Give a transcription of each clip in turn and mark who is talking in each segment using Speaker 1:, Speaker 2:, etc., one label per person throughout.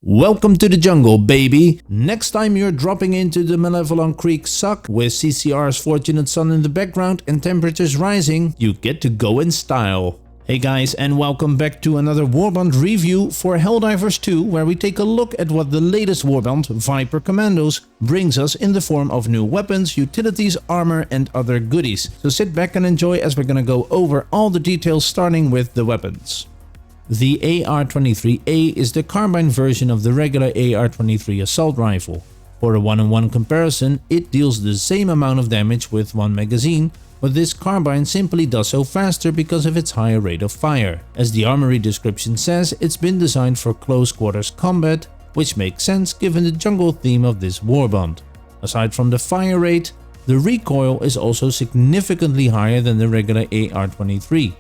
Speaker 1: Welcome to the jungle, baby! Next time you're dropping into the Malevolent Creek suck with CCR's Fortunate Sun in the background and temperatures rising, you get to go in style. Hey guys, and welcome back to another Warbond review for Helldivers 2, where we take a look at what the latest Warbond, Viper Commandos, brings us in the form of new weapons, utilities, armor and other goodies. So sit back and enjoy as we're gonna go over all the details, starting with the weapons. The AR-23A is the carbine version of the regular AR-23 assault rifle. For a one-on-one comparison, it deals the same amount of damage with one magazine, but this carbine simply does so faster because of its higher rate of fire. As the armory description says, it's been designed for close quarters combat, which makes sense given the jungle theme of this warbond. Aside from the fire rate, the recoil is also significantly higher than the regular AR-23.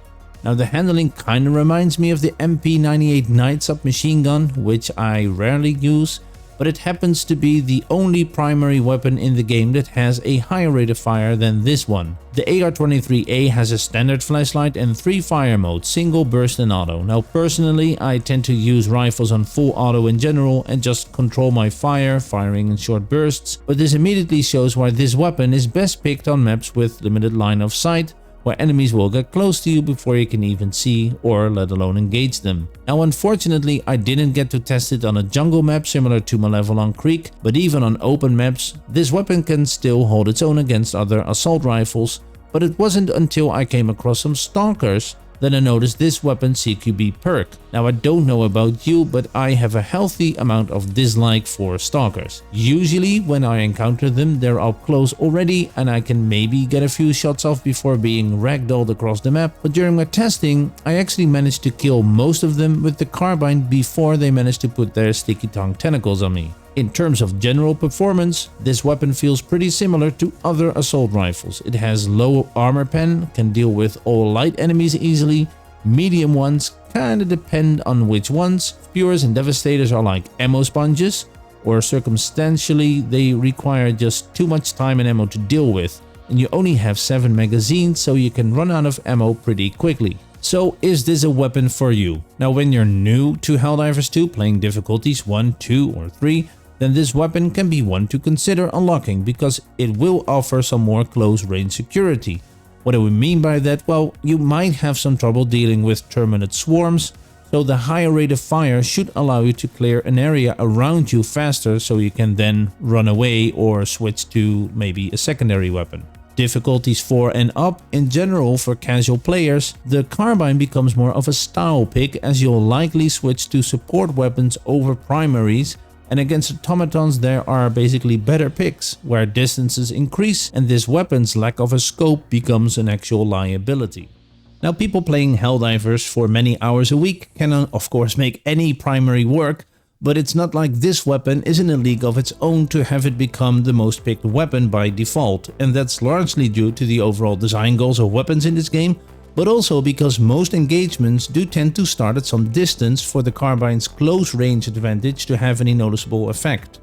Speaker 1: Now the handling kinda reminds me of the MP98 Night submachine gun, which I rarely use, but it happens to be the only primary weapon in the game that has a higher rate of fire than this one. The AR-23A has a standard flashlight and 3 fire modes, single, burst and auto. Now personally, I tend to use rifles on full auto in general and just control my fire, firing in short bursts, but this immediately shows why this weapon is best picked on maps with limited line of sight, where enemies will get close to you before you can even see or let alone engage them. Now unfortunately, I didn't get to test it on a jungle map similar to Malevolent Creek, but even on open maps, this weapon can still hold its own against other assault rifles, but it wasn't until I came across some stalkers that I noticed this weapon CQB perk. Now I don't know about you, but I have a healthy amount of dislike for stalkers. Usually when I encounter them, they're up close already and I can maybe get a few shots off before being ragdolled across the map, but during my testing I actually managed to kill most of them with the carbine before they managed to put their sticky tongue tentacles on me. In terms of general performance, this weapon feels pretty similar to other assault rifles. It has low armor pen, can deal with all light enemies easily, medium ones kinda depend on which ones, Pures and Devastators are like ammo sponges, or circumstantially they require just too much time and ammo to deal with, and you only have 7 magazines, so you can run out of ammo pretty quickly. So is this a weapon for you? Now when you're new to Helldivers 2, playing difficulties 1, 2 or 3, then this weapon can be one to consider unlocking because it will offer some more close range security. What do we mean by that? Well, you might have some trouble dealing with terminate swarms, so the higher rate of fire should allow you to clear an area around you faster so you can then run away or switch to maybe a secondary weapon. Difficulties 4 and up, in general for casual players, the carbine becomes more of a style pick as you'll likely switch to support weapons over primaries, and against automatons there are basically better picks, where distances increase and this weapon's lack of a scope becomes an actual liability. Now people playing Helldivers for many hours a week can of course make any primary work, but it's not like this weapon is in a league of its own to have it become the most picked weapon by default, and that's largely due to the overall design goals of weapons in this game, but also because most engagements do tend to start at some distance for the carbine's close range advantage to have any noticeable effect.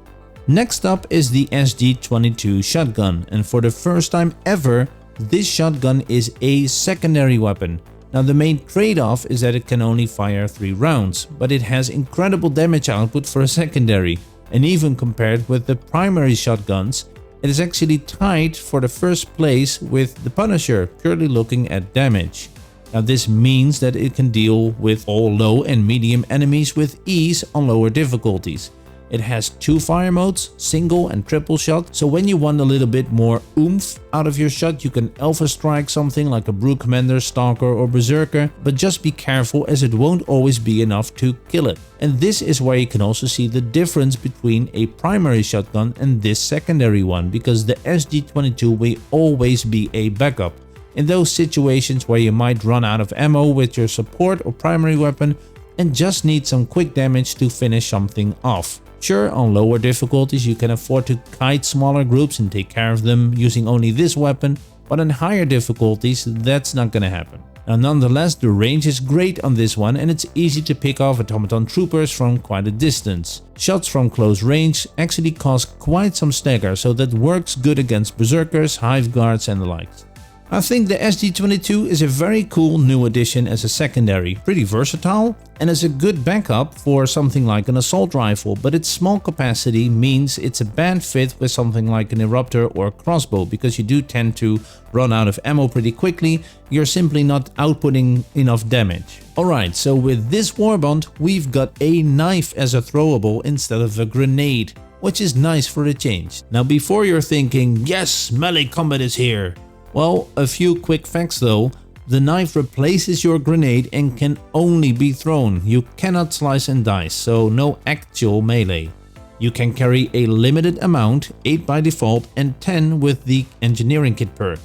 Speaker 1: Next up is the SG-22 shotgun, and for the first time ever, this shotgun is a secondary weapon. Now the main trade-off is that it can only fire 3 rounds, but it has incredible damage output for a secondary, and even compared with the primary shotguns, it is actually tied for the first place with the Punisher, purely looking at damage. Now this means that it can deal with all low and medium enemies with ease on lower difficulties. It has 2 fire modes, single and triple shot, so when you want a little bit more oomph out of your shot, you can alpha strike something like a Brute Commander, Stalker or Berserker, but just be careful as it won't always be enough to kill it. And this is where you can also see the difference between a primary shotgun and this secondary one, because the SG-22 will always be a backup. In those situations where you might run out of ammo with your support or primary weapon and just need some quick damage to finish something off. Sure, on lower difficulties you can afford to kite smaller groups and take care of them using only this weapon, but on higher difficulties that's not gonna happen. Now nonetheless, the range is great on this one and it's easy to pick off automaton troopers from quite a distance. Shots from close range actually cause quite some stagger, so that works good against berserkers, hive guards and the likes. I think the SG-22 is a very cool new addition as a secondary, pretty versatile, and is a good backup for something like an assault rifle, but its small capacity means it's a bad fit with something like an eruptor or crossbow, because you do tend to run out of ammo pretty quickly. You're simply not outputting enough damage. Alright, so with this Warbond, we've got a knife as a throwable instead of a grenade, which is nice for a change. Now before you're thinking, yes, melee combat is here. Well, a few quick facts though. The knife replaces your grenade and can only be thrown. You cannot slice and dice, so no actual melee. You can carry a limited amount, 8 by default and 10 with the engineering kit perk.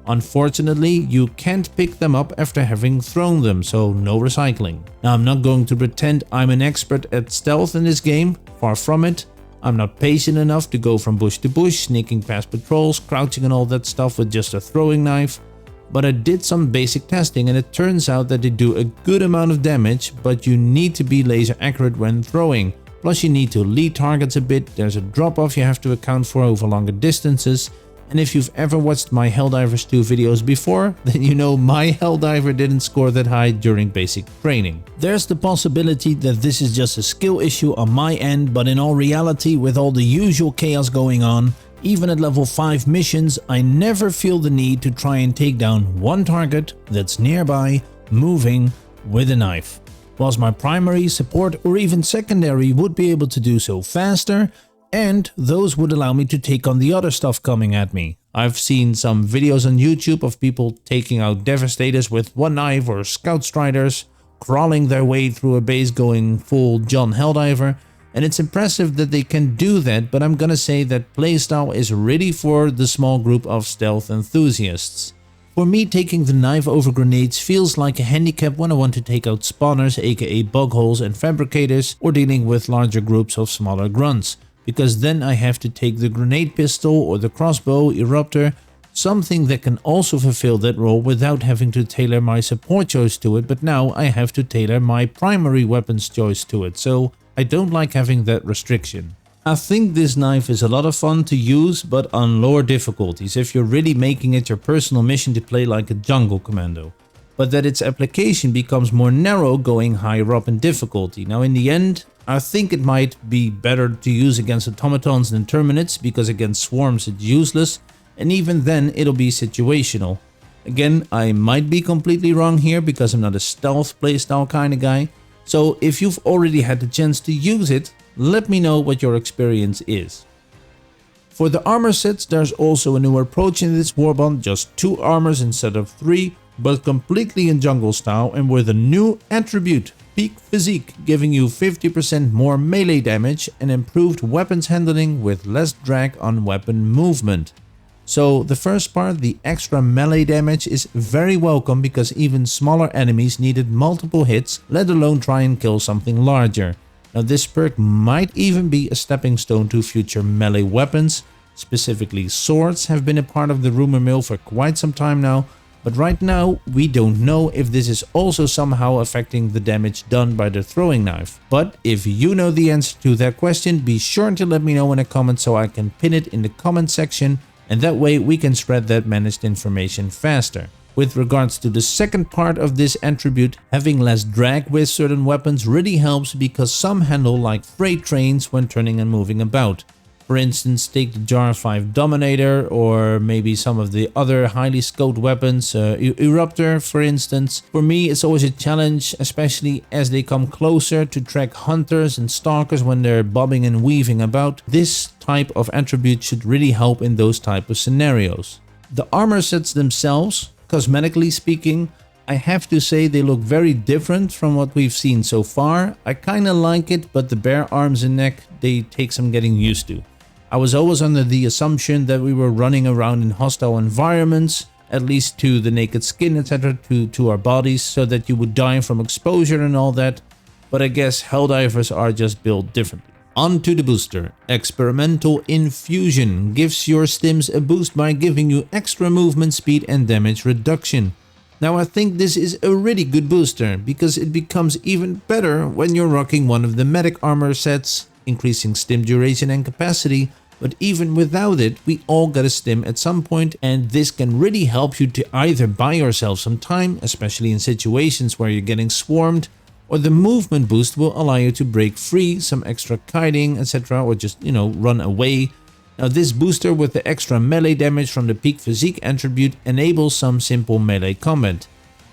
Speaker 1: Unfortunately, you can't pick them up after having thrown them, so no recycling. Now I'm not going to pretend I'm an expert at stealth in this game, far from it. I'm not patient enough to go from bush to bush, sneaking past patrols, crouching and all that stuff with just a throwing knife. But I did some basic testing and it turns out that they do a good amount of damage, but you need to be laser accurate when throwing. Plus you need to lead targets a bit, there's a drop off you have to account for over longer distances. And if you've ever watched my Helldivers 2 videos before, then you know my Helldiver didn't score that high during basic training. There's the possibility that this is just a skill issue on my end, but in all reality, with all the usual chaos going on, even at level 5 missions, I never feel the need to try and take down one target that's nearby, moving with a knife. Whilst my primary, support or even secondary would be able to do so faster, and those would allow me to take on the other stuff coming at me. I've seen some videos on YouTube of people taking out Devastators with one knife or Scout Striders, crawling their way through a base going full John Helldiver, and it's impressive that they can do that, but I'm gonna say that playstyle is really for the small group of stealth enthusiasts. For me, taking the knife over grenades feels like a handicap when I want to take out spawners, aka bug holes and fabricators, or dealing with larger groups of smaller grunts. Because then I have to take the grenade pistol or the crossbow, eruptor, something that can also fulfill that role without having to tailor my support choice to it, but now I have to tailor my primary weapons choice to it, so I don't like having that restriction. I think this knife is a lot of fun to use, but on lower difficulties, if you're really making it your personal mission to play like a jungle commando. But that its application becomes more narrow going higher up in difficulty. Now in the end, I think it might be better to use against automatons than terminates, because against swarms it's useless, and even then it'll be situational. Again, I might be completely wrong here because I'm not a stealth playstyle kind of guy, so if you've already had the chance to use it, let me know what your experience is. For the armor sets, there's also a new approach in this Warbond, just 2 armors instead of 3, but completely in jungle style and with a new attribute, Peak Physique, giving you 50% more melee damage and improved weapons handling with less drag on weapon movement. So the first part, the extra melee damage, is very welcome because even smaller enemies needed multiple hits, let alone try and kill something larger. Now this perk might even be a stepping stone to future melee weapons. Specifically swords have been a part of the rumor mill for quite some time now, but right now we don't know if this is also somehow affecting the damage done by the throwing knife. But if you know the answer to that question, be sure to let me know in a comment so I can pin it in the comment section, and that way we can spread that managed information faster. With regards to the second part of this attribute, having less drag with certain weapons really helps because some handle like freight trains when turning and moving about. For instance, take the Jar 5 Dominator or maybe some of the other highly scoped weapons, Eruptor for instance. For me it's always a challenge, especially as they come closer to track hunters and stalkers when they're bobbing and weaving about. This type of attribute should really help in those type of scenarios. The armor sets themselves, cosmetically speaking, I have to say they look very different from what we've seen so far. I kinda like it, but the bare arms and neck, they take some getting used to. I was always under the assumption that we were running around in hostile environments, at least to the naked skin, etc., to our bodies, so that you would die from exposure and all that, but I guess Helldivers are just built differently. On to the booster. Experimental Infusion gives your stims a boost by giving you extra movement speed and damage reduction. Now I think this is a really good booster, because it becomes even better when you're rocking one of the medic armor sets, increasing stim duration and capacity, But even without it, we all got a stim at some point, and this can really help you to either buy yourself some time, especially in situations where you're getting swarmed, or the movement boost will allow you to break free, some extra kiting, etc., or just, run away. Now this booster with the extra melee damage from the peak physique attribute enables some simple melee combat.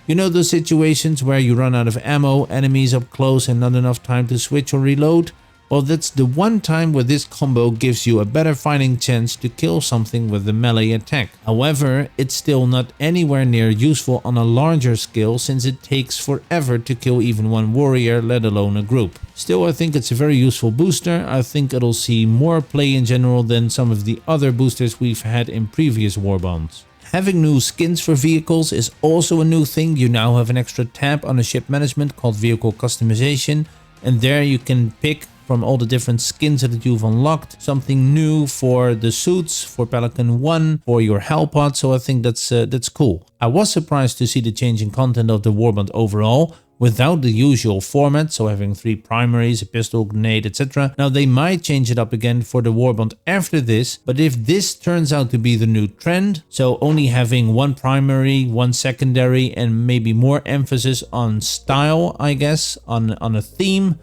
Speaker 1: You know those situations where you run out of ammo, enemies up close and not enough time to switch or reload? Well, that's the one time where this combo gives you a better fighting chance to kill something with the melee attack. However, it's still not anywhere near useful on a larger scale since it takes forever to kill even one warrior, let alone a group. Still, I think it's a very useful booster. I think it'll see more play in general than some of the other boosters we've had in previous Warbonds. Having new skins for vehicles is also a new thing. You now have an extra tab on the ship management called Vehicle Customization, and there you can pick from all the different skins that you've unlocked something new for the suits, for Pelican 1, for your Hellpod, so I think that's cool. I was surprised to see the change in content of the Warbond overall, without the usual format, so having 3 primaries, a pistol, grenade, etc. Now they might change it up again for the Warbond after this, but if this turns out to be the new trend, so only having 1 primary, 1 secondary, and maybe more emphasis on style, I guess, on a theme,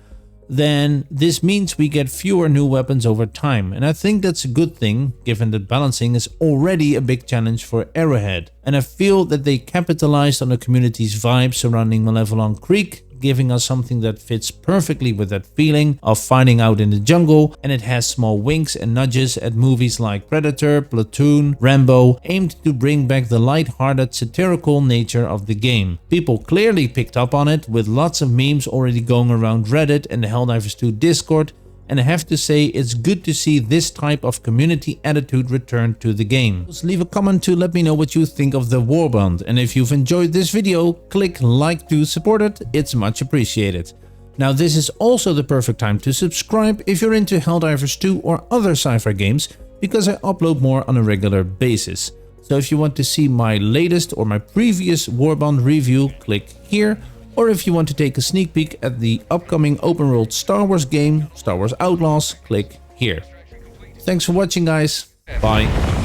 Speaker 1: then this means we get fewer new weapons over time, and I think that's a good thing given that balancing is already a big challenge for Arrowhead, and I feel that they capitalized on the community's vibe surrounding Malevelon Creek, giving us something that fits perfectly with that feeling of fighting out in the jungle, and it has small winks and nudges at movies like Predator, Platoon, Rambo, aimed to bring back the light-hearted satirical nature of the game. People clearly picked up on it, with lots of memes already going around Reddit and the Helldivers 2 Discord, and I have to say it's good to see this type of community attitude return to the game. Just leave a comment to let me know what you think of the Warbond, and if you've enjoyed this video, click like to support it, it's much appreciated. Now this is also the perfect time to subscribe if you're into Helldivers 2 or other sci-fi games, because I upload more on a regular basis. So if you want to see my latest or my previous Warbond review, click here. Or if you want to take a sneak peek at the upcoming open world Star Wars game, Star Wars Outlaws, click here. Thanks for watching, guys. Bye.